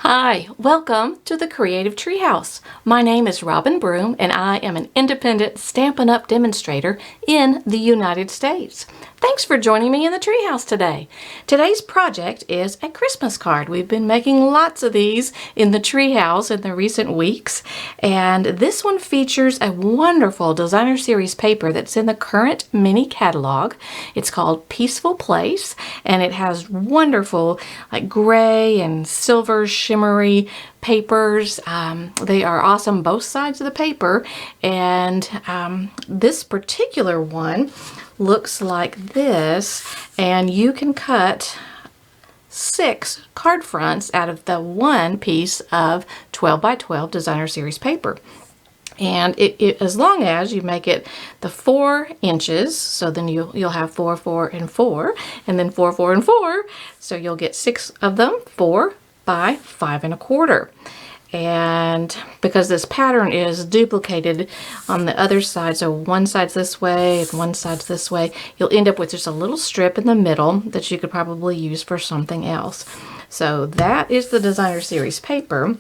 Hi, welcome to the Creative Treehouse. My name is Robin Broom and I am an independent Stampin' Up! Demonstrator in the United States. Thanks for joining me in the Treehouse today. Today's project is a Christmas card. We've been making lots of these in the Treehouse in the recent weeks, and this one features a wonderful designer series paper that's in the current mini catalog. It's called Peaceful Place, and it has wonderful like gray and silver shimmery papers. They are awesome both sides of the paper, and this particular one looks like this, and you can cut 6 card fronts out of the one piece of 12 by 12 designer series paper. And as long as you make it the 4 inches, so then you'll have 4, 4, and 4, and then 4, 4, and 4, so you'll get 6 of them, 4 by 5 1/4. And because this pattern is duplicated on the other side, so one side's this way and one side's this way, you'll end up with just a little strip in the middle that you could probably use for something else. So that is the designer series paper,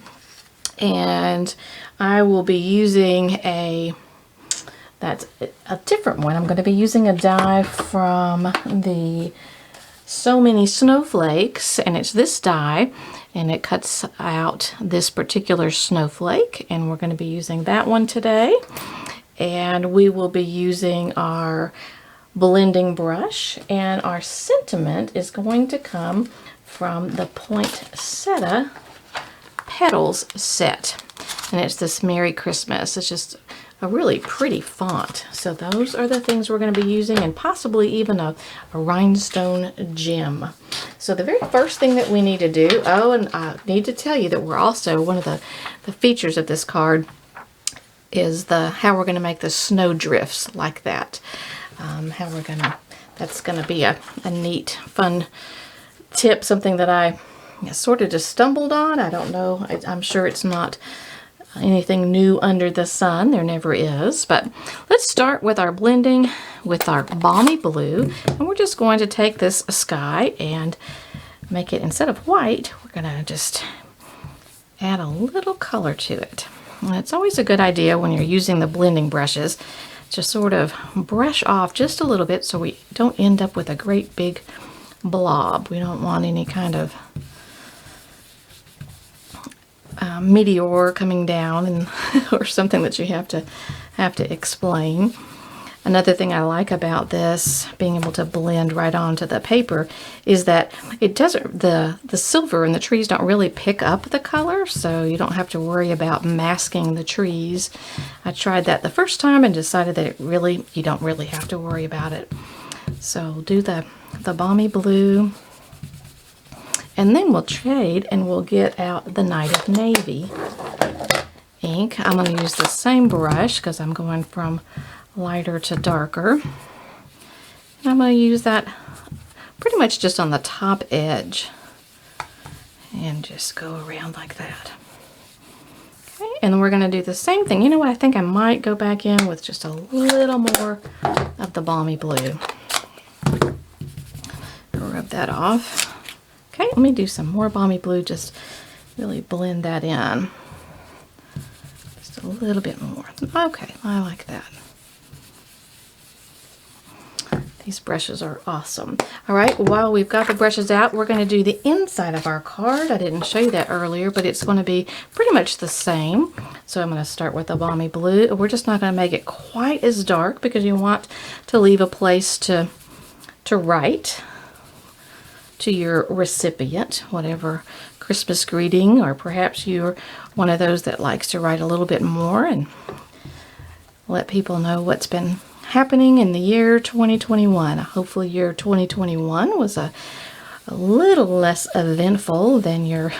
and I will be using that's a different one. I'm going to be using a die from the So Many Snowflakes, and it's this die, and it cuts out this particular snowflake, and we're going to be using that one today. And we will be using our blending brush, and our sentiment is going to come from the Poinsettia Petals set, and it's this Merry Christmas. It's just a really pretty font. So those are the things we're going to be using, and possibly even a rhinestone gem. So the very first thing that we need to do, and I need to tell you that we're also, one of the features of this card is how we're going to make the snowdrifts like that. That's going to be a neat, fun tip, something that I sort of just stumbled on. I don't know, I'm sure it's not anything new under the sun. There never is. But let's start with our blending with our balmy blue, and we're just going to take this sky and make it, instead of white, we're going to just add a little color to it. And it's always a good idea when you're using the blending brushes to sort of brush off just a little bit so we don't end up with a great big blob. We don't want any kind of meteor coming down and or something that you have to explain. Another thing I like about this, being able to blend right onto the paper, is that it doesn't, the silver and the trees don't really pick up the color, so you don't have to worry about masking the trees. I tried that the first time and decided that you don't really have to worry about it. So do the balmy blue, and then we'll shade and we'll get out the Night of Navy ink. I'm going to use the same brush because I'm going from lighter to darker. And I'm going to use that pretty much just on the top edge and just go around like that. Okay, and then we're going to do the same thing. You know what? I think I might go back in with just a little more of the balmy blue. Rub that off. Okay, let me do some more balmy blue, just really blend that in. Just a little bit more. Okay, I like that. These brushes are awesome. All right, while we've got the brushes out, we're going to do the inside of our card. I didn't show you that earlier, but it's going to be pretty much the same. So I'm going to start with the balmy blue. We're just not going to make it quite as dark because you want to leave a place to write to your recipient, whatever Christmas greeting, or perhaps you're one of those that likes to write a little bit more and let people know what's been happening in the year 2021. Hopefully your 2021 was a little less eventful than your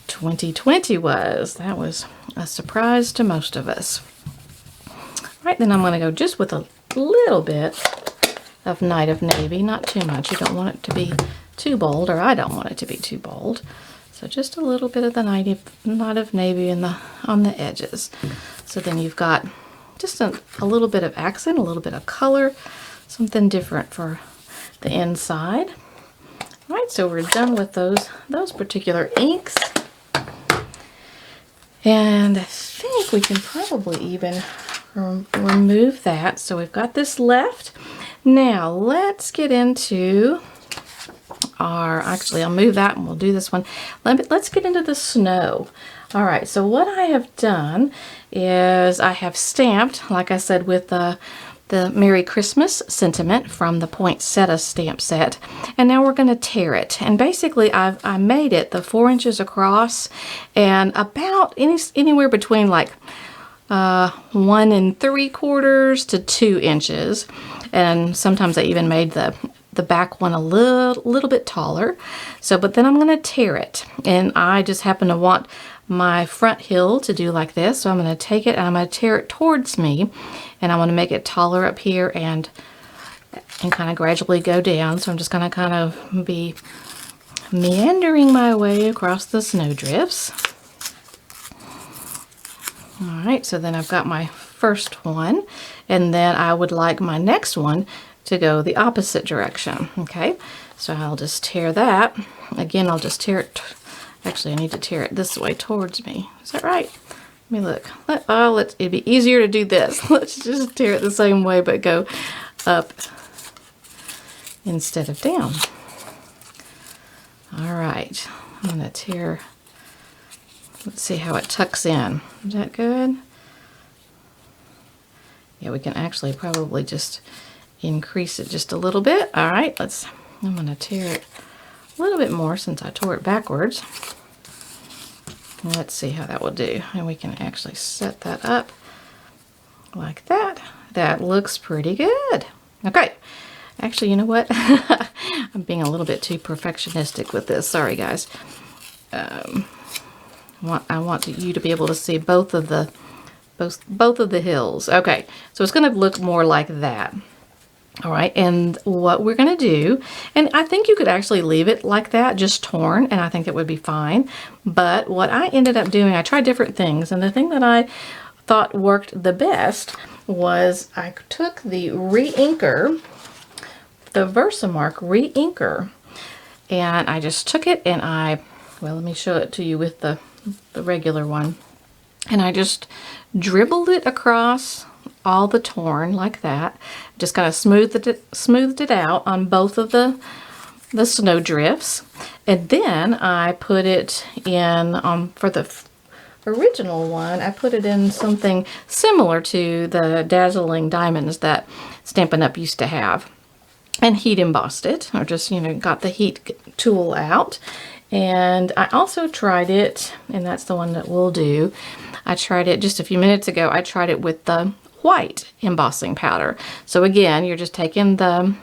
2020 was. That was a surprise to most of us. All right, then I'm going to go just with a little bit of Night of Navy, not too much. You don't want it to be too bold, or I don't want it to be too bold. So just a little bit of the Night of Navy on the edges. So then you've got just a little bit of accent, a little bit of color, something different for the inside. All right, so we're done with those particular inks. And I think we can probably even remove that. So we've got this left. Now let's get into actually I'll move that and we'll do this one. Let's get into the snow. All right, so what I have done is I have stamped, like I said, with the Merry Christmas sentiment from the poinsettia stamp set, and now we're going to tear it. And basically I made it the 4 inches across and about anywhere between like 1 3/4 to 2 inches, and sometimes I even made the back one a little bit taller. So, but then I'm going to tear it, and I just happen to want my front hill to do like this, so I'm going to take it and I'm going to tear it towards me, and I want to make it taller up here and kind of gradually go down. So I'm just going to kind of be meandering my way across the snowdrifts. All right, so then I've got my first one, and then I would like my next one to go the opposite direction. Okay, so I'll just tear that. Again, I'll just tear it. Actually, I need to tear it this way towards me. Is that right? Let me look. It'd be easier to do this. Let's just tear it the same way, but go up instead of down. All right, I'm gonna tear. Let's see how it tucks in. Is that good? Yeah, we can actually probably just increase it just a little bit. All right, I'm gonna tear it a little bit more since I tore it backwards. Let's see how that will do. And we can actually set that up like that. That looks pretty good. Okay. Actually, you know what? I'm being a little bit too perfectionistic with this. Sorry, guys. I want you to be able to see both of the hills. Okay. So it's going to look more like that. All right, and what we're going to do, and I think you could actually leave it like that, just torn, and I think it would be fine. But what I ended up doing, I tried different things, and the thing that I thought worked the best was I took the re-inker, the Versamark re-inker, and I just took it and let me show it to you with the regular one, and I just dribbled it across all the torn like that. Just kind of smoothed it out on both of the snow drifts, and then I put it in for the original one. I put it in something similar to the dazzling diamonds that Stampin' Up! Used to have, and heat embossed it, or just got the heat tool out. And I also tried it, and that's the one that we'll do. I tried it just a few minutes ago. I tried it with the white embossing powder. So again, you're just taking the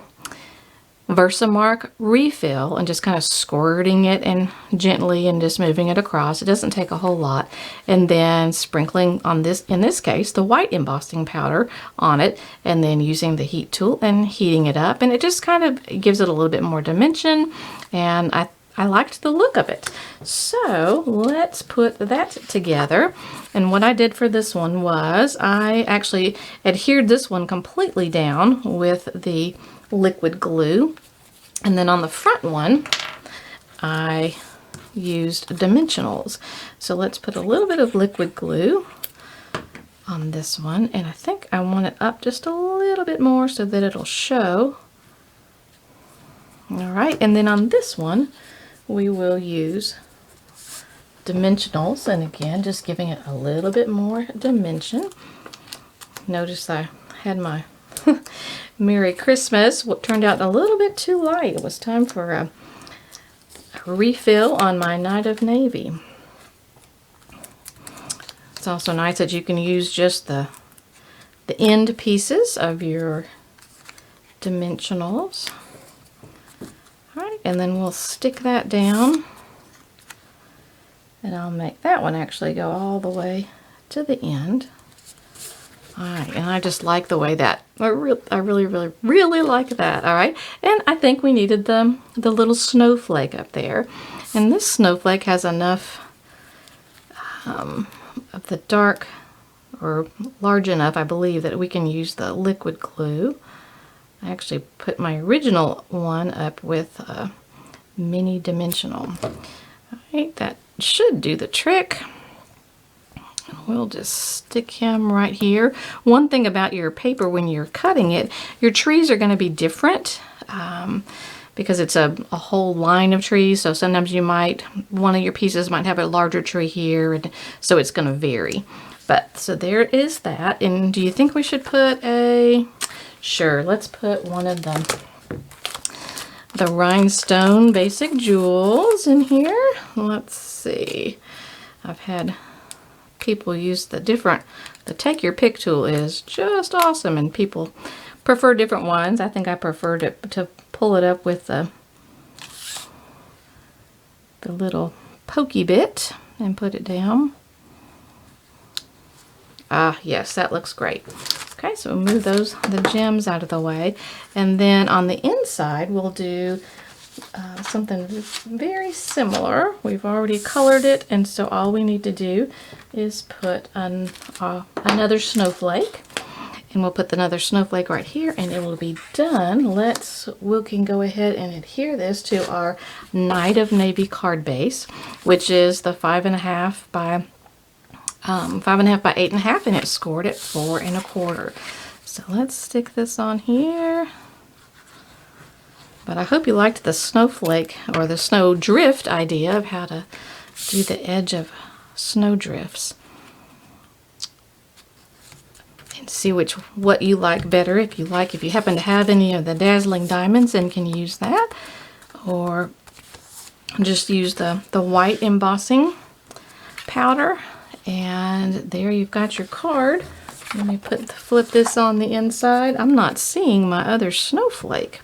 Versamark refill and just kind of squirting it and gently and just moving it across. It doesn't take a whole lot. And then sprinkling on this, in this case, the white embossing powder on it, and then using the heat tool and heating it up. And it just kind of gives it a little bit more dimension, and I liked the look of it. So let's put that together. And what I did for this one was I actually adhered this one completely down with the liquid glue. And then on the front one, I used dimensionals. So let's put a little bit of liquid glue on this one. And I think I want it up just a little bit more so that it'll show. All right, and then on this one, we will use dimensionals, and again, just giving it a little bit more dimension. Notice I had my Merry Christmas. What turned out a little bit too light. It was time for a refill on my Night of Navy. It's also nice that you can use just the end pieces of your dimensionals. Alright, and then we'll stick that down, and I'll make that one actually go all the way to the end. Alright, and I just like the way that, I really like that. Alright, and I think we needed the little snowflake up there, and this snowflake has enough of the dark, or large enough, I believe, that we can use the liquid glue. I actually put my original one up with a mini dimensional. Alright, that should do the trick. we'll just stick him right here. One thing about your paper when you're cutting it, your trees are going to be different because it's a whole line of trees. So sometimes one of your pieces might have a larger tree here, and so it's going to vary. But so there is that. And do you think we should put sure, let's put one of the rhinestone basic jewels in here. Let's see. I've had people use the take your pick tool is just awesome, and people prefer different ones. I think I preferred it to pull it up with the little pokey bit and put it down. Ah, yes, that looks great. Okay, so we'll move the gems out of the way. And then on the inside, we'll do something very similar. We've already colored it, and so all we need to do is put another snowflake. And we'll put another snowflake right here, and it will be done. We can go ahead and adhere this to our Night of Navy card base, which is the 5.5 by 5.5 by 8.5, and it's scored at 4 1/4. So let's stick this on here. But I hope you liked the snowflake or the snowdrift idea of how to do the edge of snowdrifts. And see what you like better. If you happen to have any of the dazzling diamonds, and can use that, or just use the white embossing powder. And there you've got your card. Let me flip this on the inside. I'm not seeing my other snowflake.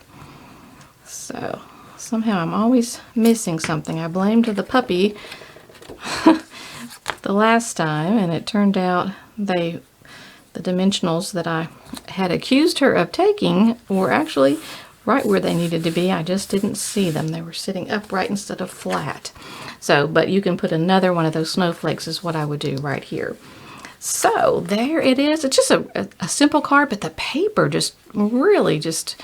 So somehow I'm always missing something. I blamed the puppy the last time, and it turned out the dimensionals that I had accused her of taking were actually right where they needed to be. I just didn't see them. They were sitting upright instead of flat. So, but you can put another one of those snowflakes is what I would do right here. So there it is. It's just a simple card, but the paper just really just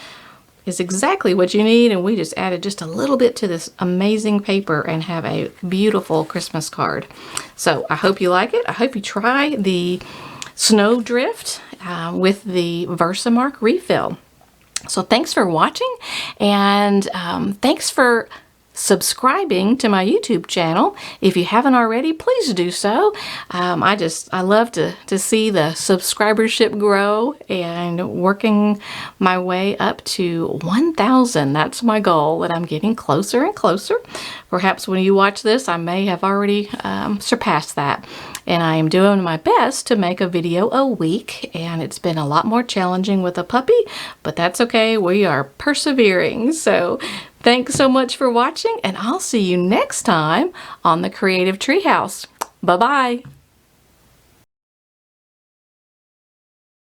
is exactly what you need. And we just added just a little bit to this amazing paper and have a beautiful Christmas card. So I hope you like it. I hope you try the Snowdrift with the Versamark refill. So thanks for watching, and thanks for subscribing to my YouTube channel. If you haven't already, please do so. I love to see the subscribership grow, and working my way up to 1,000. That's my goal, and I'm getting closer and closer. Perhaps when you watch this, I may have already surpassed that. And I am doing my best to make a video a week, and it's been a lot more challenging with a puppy, but that's okay. We are persevering. So thanks so much for watching, and I'll see you next time on the Creative Treehouse. Bye-bye.